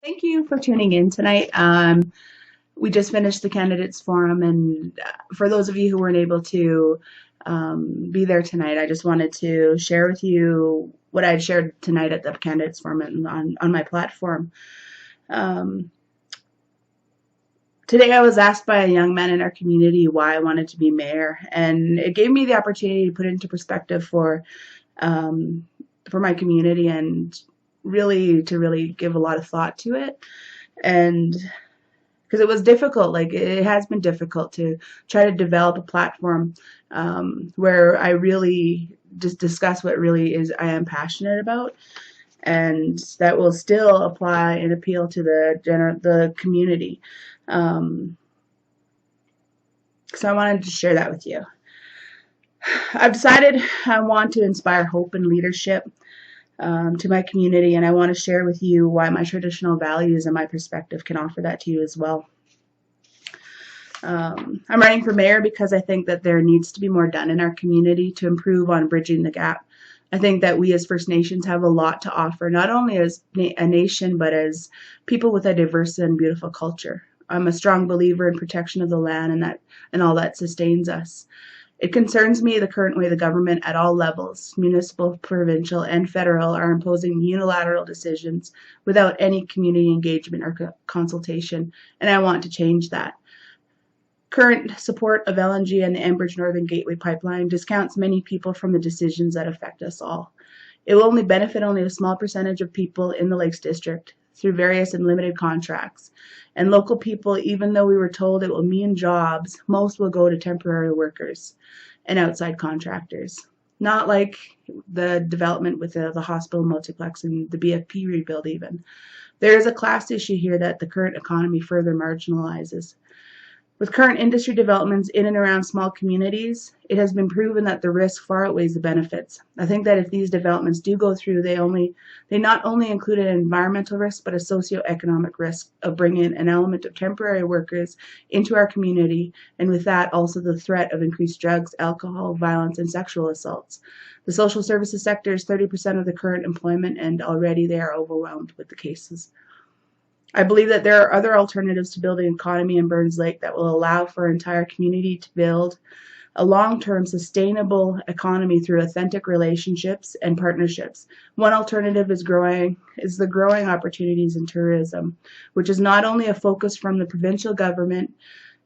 Thank you for tuning in tonight. We just finished the candidates forum, and for those of you who weren't able to be there tonight, I just wanted to share with you what I had shared tonight at the candidates forum and on my platform. Um, Today, I was asked by a young man in our community why I wanted to be mayor, and it gave me the opportunity to put it into perspective um, for my community and really give a lot of thought to it. And because it was difficult. Like it has been difficult to try to develop a platform where I really just discuss what really is I am passionate about, and that will still apply and appeal to the community. Um, so I wanted to share that with you. I've decided I want to inspire hope and leadership to my community, and I want to share with you why my traditional values and my perspective can offer that to you as well. I'm running for mayor because I think that there needs to be more done in our community to improve on bridging the gap. I think that we as First Nations have a lot to offer, not only as a nation, but as people with a diverse and beautiful culture. I'm a strong believer in protection of the land and all that sustains us. It concerns me the current way the government at all levels, municipal, provincial, and federal, are imposing unilateral decisions without any community engagement or consultation, and I want to change that. Current support of LNG and the Enbridge Northern Gateway pipeline discounts many people from the decisions that affect us all. It will only benefit only a small percentage of people in the Lakes District through various and limited contracts. And local people, even though we were told it will mean jobs, most will go to temporary workers and outside contractors. Not like the development with the hospital multiplex and the BFP rebuild even. There is a class issue here that the current economy further marginalizes. With current industry developments in and around small communities, it has been proven that the risk far outweighs the benefits. I think that if these developments do go through, they not only include an environmental risk, but a socioeconomic risk of bringing an element of temporary workers into our community, and with that also the threat of increased drugs, alcohol, violence, and sexual assaults. The social services sector is 30% of the current employment, and already they are overwhelmed with the cases. I believe that there are other alternatives to building an economy in Burns Lake that will allow for an entire community to build a long-term sustainable economy through authentic relationships and partnerships. One alternative is the growing opportunities in tourism, which is not only a focus from the provincial government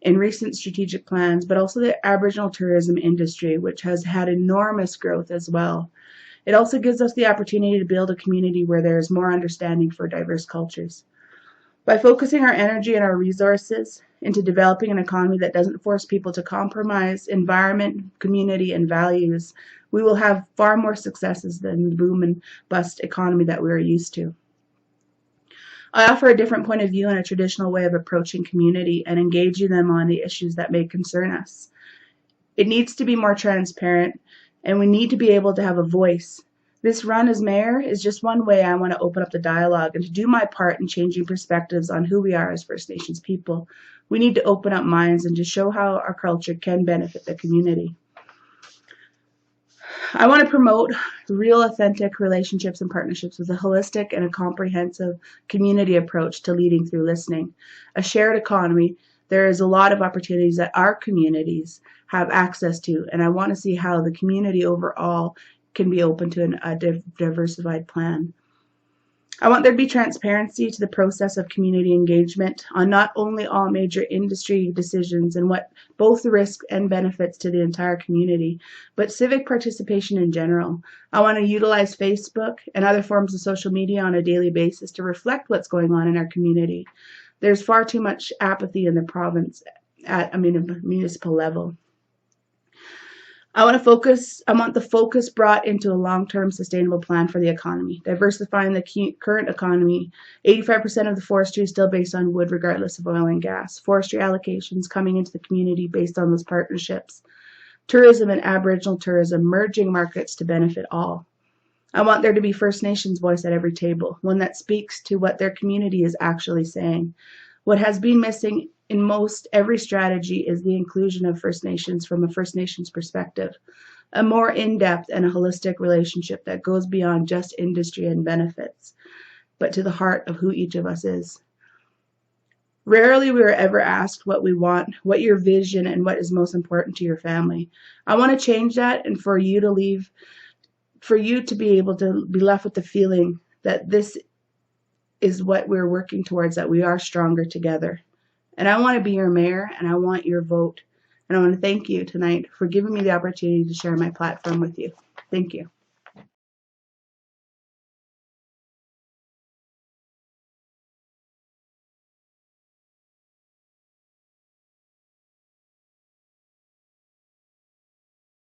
in recent strategic plans, but also the Aboriginal tourism industry, which has had enormous growth as well. It also gives us the opportunity to build a community where there is more understanding for diverse cultures. By focusing our energy and our resources into developing an economy that doesn't force people to compromise environment, community, and values, we will have far more successes than the boom and bust economy that we are used to. I offer a different point of view and a traditional way of approaching community and engaging them on the issues that may concern us. It needs to be more transparent, and we need to be able to have a voice. This run as mayor is just one way I want to open up the dialogue and to do my part in changing perspectives on who we are as First Nations people. We need to open up minds and to show how our culture can benefit the community. I want to promote real authentic relationships and partnerships with a holistic and a comprehensive community approach to leading through listening. A shared economy, there is a lot of opportunities that our communities have access to, and I want to see how the community overall can be open to a diversified plan. I want there to be transparency to the process of community engagement on not only all major industry decisions and what both the risks and benefits to the entire community, but civic participation in general. I want to utilize Facebook and other forms of social media on a daily basis to reflect what's going on in our community. There's far too much apathy in the province at a municipal level. I want the focus brought into a long-term sustainable plan for the economy, diversifying the current economy. 85% of the forestry is still based on wood regardless of oil and gas. Forestry allocations coming into the community based on those partnerships. Tourism and Aboriginal tourism merging markets to benefit all. I want there to be First Nations voice at every table, one that speaks to what their community is actually saying. What has been missing in most every strategy is the inclusion of First Nations from a First Nations perspective, a more in-depth and a holistic relationship that goes beyond just industry and benefits. but to the heart of who each of us is. Rarely we are ever asked what we want, what your vision, and what is most important to your family. I want to change that, and for you to be able to be left with the feeling that this is what we're working towards, that we are stronger together. And I want to be your mayor, and I want your vote. And I want to thank you tonight for giving me the opportunity to share my platform with you. Thank you.